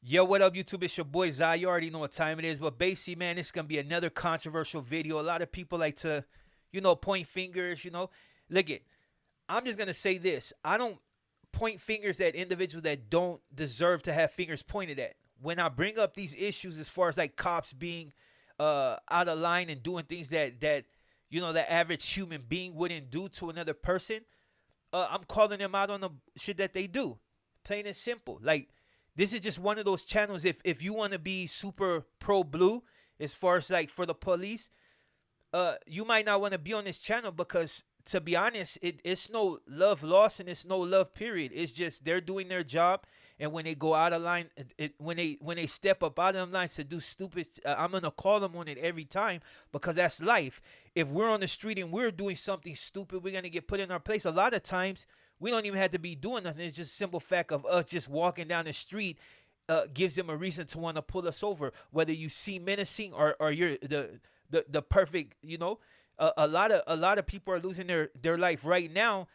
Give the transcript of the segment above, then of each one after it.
Yo, what up, YouTube? It's your boy Zai. You already know what time it is. But basically, man, it's gonna be another controversial video. A lot of people like to, point fingers. Look it. I'm just gonna say this. I don't point fingers at individuals that don't deserve to have fingers pointed at. When I bring up these issues, as far as like cops being out of line and doing things that average human being wouldn't do to another person, I'm calling them out on the shit that they do. Plain and simple. Like, this is just one of those channels. If you want to be super pro blue, as far as like for the police, you might not want to be on this channel because, to be honest, it's no love lost and it's no love period. It's just they're doing their job, and when they go out of line, when they step up out of lines to do stupid, I'm gonna call them on it every time because that's life. If we're on the street and we're doing something stupid, we're gonna get put in our place. A lot of times, we don't even have to be doing nothing. It's just a simple fact of us just walking down the street. Gives them a reason to want to pull us over, whether you see menacing or you're the perfect, a lot of people are losing their life right now,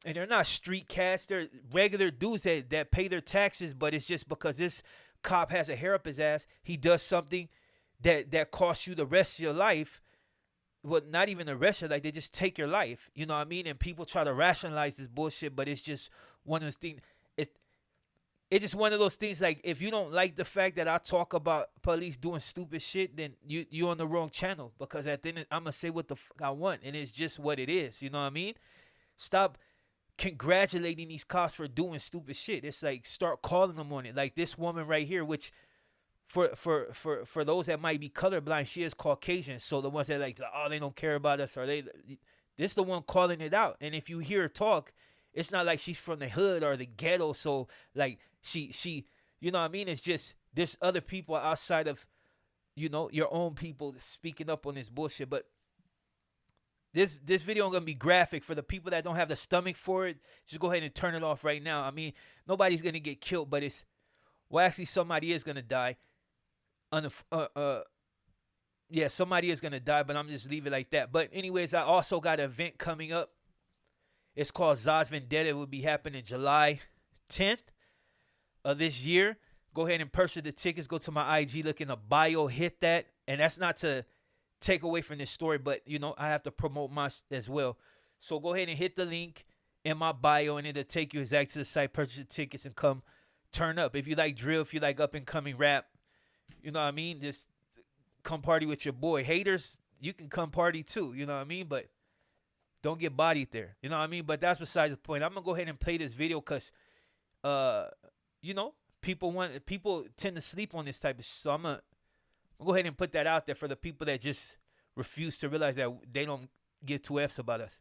and they're not street cats. They're regular dudes that pay their taxes, but it's just because this cop has a hair up his ass. He does something that costs you the rest of your life. Well, not even the rest of your life. They just take your life. You know what I mean? And people try to rationalize this bullshit, but it's just one of those things. It's it's just one of those things. Like, if you don't like the fact that I talk about police doing stupid shit, then you on the wrong channel. Because at the end, I'm gonna say what the fuck I want, and it's just what it is. You know what I mean? Stop congratulating these cops for doing stupid shit. It's like, start calling them on it. Like this woman right here, which for those that might be colorblind, she is Caucasian. So the ones that like, oh, they don't care about us, or this the one calling it out. And if you hear her talk, it's not like she's from the hood or the ghetto. So like she, you know what I mean? It's just there's other people outside of your own people speaking up on this bullshit. But this video is gonna be graphic for the people that don't have the stomach for it. Just go ahead and turn it off right now. I mean, nobody's gonna get killed, but actually somebody is gonna die. Yeah, somebody is gonna die, but I'm just leave it like that. But anyways, I also got an event coming up. It's called Zaz Vendetta. It will be happening July 10th of this year. Go ahead and purchase the tickets. Go to my IG, look in the bio, hit that. And that's not to take away from this story, but I have to promote my as well. So go ahead and hit the link in my bio, and it'll take you exactly to the site. Purchase the tickets and come turn up. If you like drill, if you like up and coming rap, you know what I mean. Just come party with your boy. Haters, you can come party too. You know what I mean, but don't get bodied there. You know what I mean. But that's besides the point. I'm gonna go ahead and play this video because, uh, people tend to sleep on this type of shit. So I'll go ahead and put that out there for the people that just refuse to realize that they don't give two F's about us.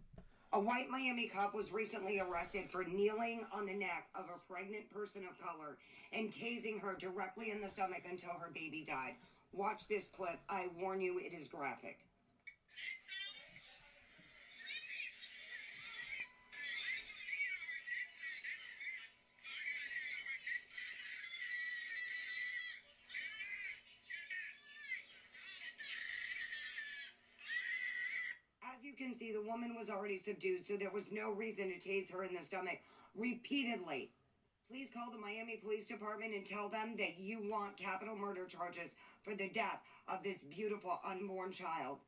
A white Miami cop was recently arrested for kneeling on the neck of a pregnant person of color and tasing her directly in the stomach until her baby died. Watch this clip. I warn you, it is graphic. As you can see, the woman was already subdued, so there was no reason to tase her in the stomach repeatedly. Please call the Miami Police Department and tell them that you want capital murder charges for the death of this beautiful unborn child.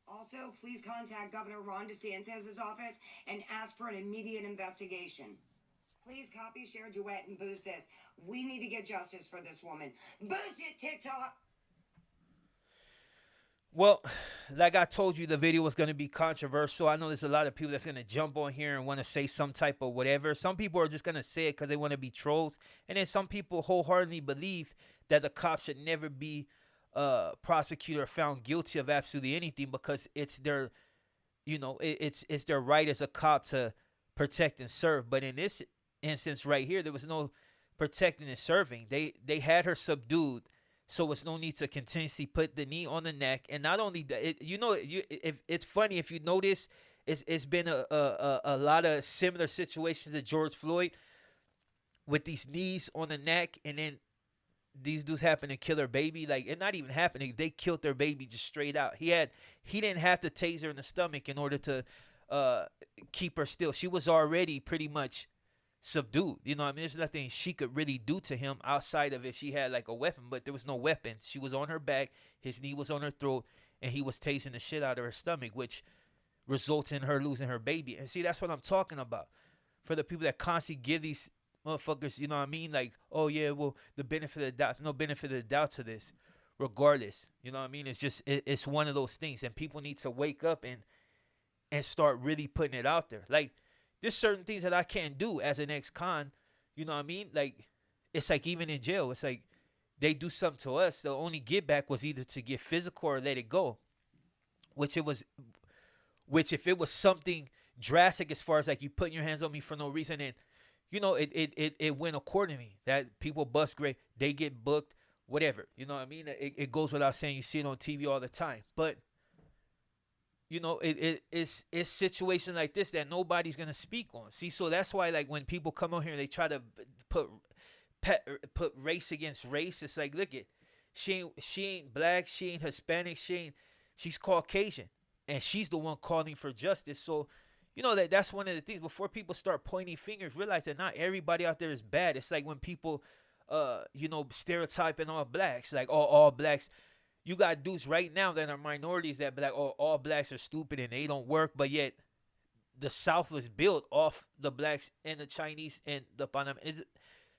Also, please contact Governor Ron DeSantis' office and ask for an immediate investigation. Please copy, share, duet, and boost this. We need to get justice for this woman. Boost it, TikTok! Well, like I told you, the video was going to be controversial. I know there's a lot of people that's going to jump on here and want to say some type of whatever. Some people are just going to say it because they want to be trolls. And then some people wholeheartedly believe that the cops should never be prosecuted or found guilty of absolutely anything because it's their, it's their right as a cop to protect and serve. But in this instance right here, there was no protecting and serving. They had her subdued. So it's no need to continuously put the knee on the neck, and not only that, if it's funny if you notice, it's been a lot of similar situations to George Floyd with these knees on the neck, and then these dudes happen to kill her baby. Like, it not even happening, they killed their baby just straight out. He didn't have to tase her in the stomach in order to keep her still. She was already pretty much subdued. You know what I mean? There's nothing she could really do to him outside of if she had like a weapon, but there was no weapon. She was on her back, his knee was on her throat, and he was tasting the shit out of her stomach, which results in her losing her baby. And see, that's what I'm talking about. For the people that constantly give these motherfuckers, you know what I mean? Like, oh yeah, well, the benefit of the doubt, no benefit of the doubt to this. Regardless, you know what I mean? It's just it's one of those things, and people need to wake up and start really putting it out there. Like, there's certain things that I can't do as an ex-con. You know what I mean? Like, it's like even in jail, it's like they do something to us. The only get back was either to get physical or let it go. Which it was, which if it was something drastic as far as like you putting your hands on me for no reason, and you know it went accordingly. That people bust great, they get booked, whatever. You know what I mean? It goes without saying. You see it on TV all the time, but you know, it's situations like this that nobody's gonna speak on. See, so that's why like when people come on here and they try to put put race against race, it's like, look it, she ain't black, she ain't Hispanic, she's Caucasian, and she's the one calling for justice. So, you know that's one of the things. Before people start pointing fingers, realize that not everybody out there is bad. It's like when people, stereotyping all blacks, like all blacks. You got dudes right now that are minorities that be like, oh, all blacks are stupid and they don't work, but yet the South was built off the blacks and the Chinese and the Panam.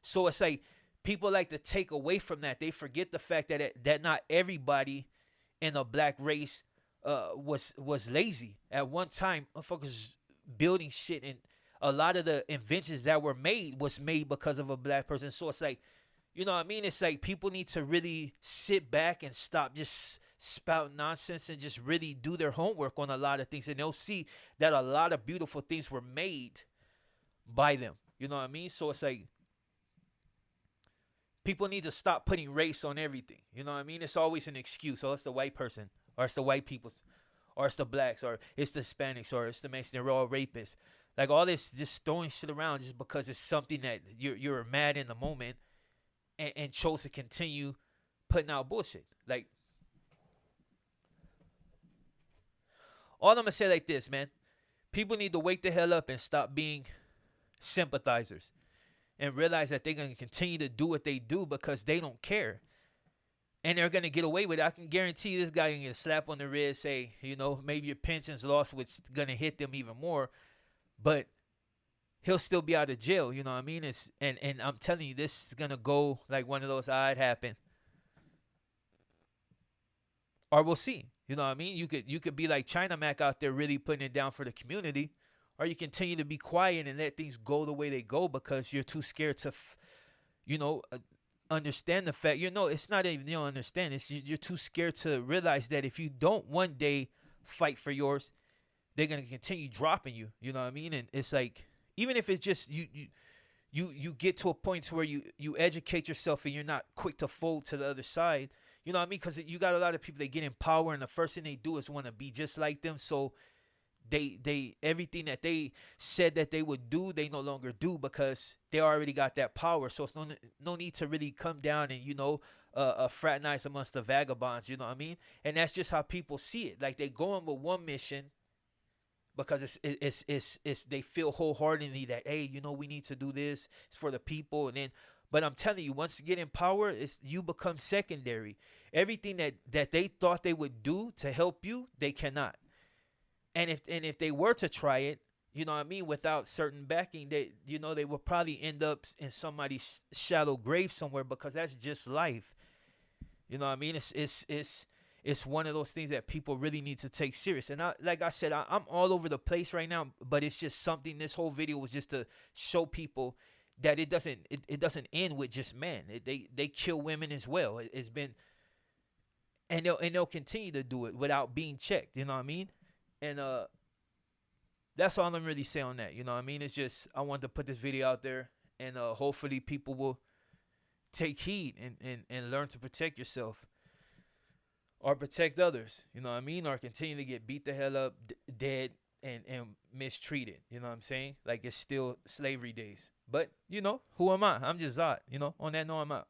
So it's like people like to take away from that. They forget the fact that not everybody in a black race was lazy. At one time, motherfuckers building shit, and a lot of the inventions that were made was made because of a black person. So it's like, you know what I mean? It's like people need to really sit back and stop just spouting nonsense and just really do their homework on a lot of things. And they'll see that a lot of beautiful things were made by them. You know what I mean? So it's like people need to stop putting race on everything. You know what I mean? It's always an excuse. Oh, it's the white person, or it's the white people's, or it's the blacks, or it's the Hispanics, or it's the Mexicans. They're all rapists. Like all this just throwing shit around just because it's something that you're mad in the moment. And chose to continue putting out bullshit. Like, all I'm gonna say like this, man. People need to wake the hell up and stop being sympathizers, and realize that they're gonna continue to do what they do because they don't care, and they're gonna get away with it. I can guarantee this guy can get a slap on the wrist, say, maybe your pension's lost, which is gonna hit them even more, but he'll still be out of jail. You know what I mean? And I'm telling you, this is gonna go like one of those it happened. Or we'll see. You know what I mean? You could be like China Mac out there really putting it down for the community, or you continue to be quiet and let things go the way they go because you're too scared to, understand the fact. It's not even you don't understand. It's you're too scared to realize that if you don't one day fight for yours, they're gonna continue dropping you. You know what I mean? And it's like, even if it's just you get to a point to where you educate yourself and you're not quick to fold to the other side. You know what I mean? Because you got a lot of people that get in power, and the first thing they do is want to be just like them. So they everything that they said that they would do, they no longer do because they already got that power. So it's no need to really come down and fraternize amongst the vagabonds. You know what I mean? And that's just how people see it. Like they go in with one mission, because it's they feel wholeheartedly that, hey, we need to do this, it's for the people. And then, but I'm telling you, once you get in power, you become secondary. Everything that they thought they would do to help you, they cannot. And if they were to try it, you know what I mean, without certain backing, they will probably end up in somebody's shallow grave somewhere, because that's just life. You know what I mean? It's one of those things that people really need to take serious. And like I said, I'm all over the place right now, but it's just something. This whole video was just to show people that it doesn't end with just men. They kill women as well. It's been, and they'll continue to do it without being checked. You know what I mean? And that's all I'm really saying on that. You know what I mean? It's just, I wanted to put this video out there, and hopefully people will take heed and learn to protect yourself. Or protect others, you know what I mean? Or continue to get beat the hell up, dead, and mistreated. You know what I'm saying? Like it's still slavery days. But, who am I? I'm just Zod. On that note, I'm out.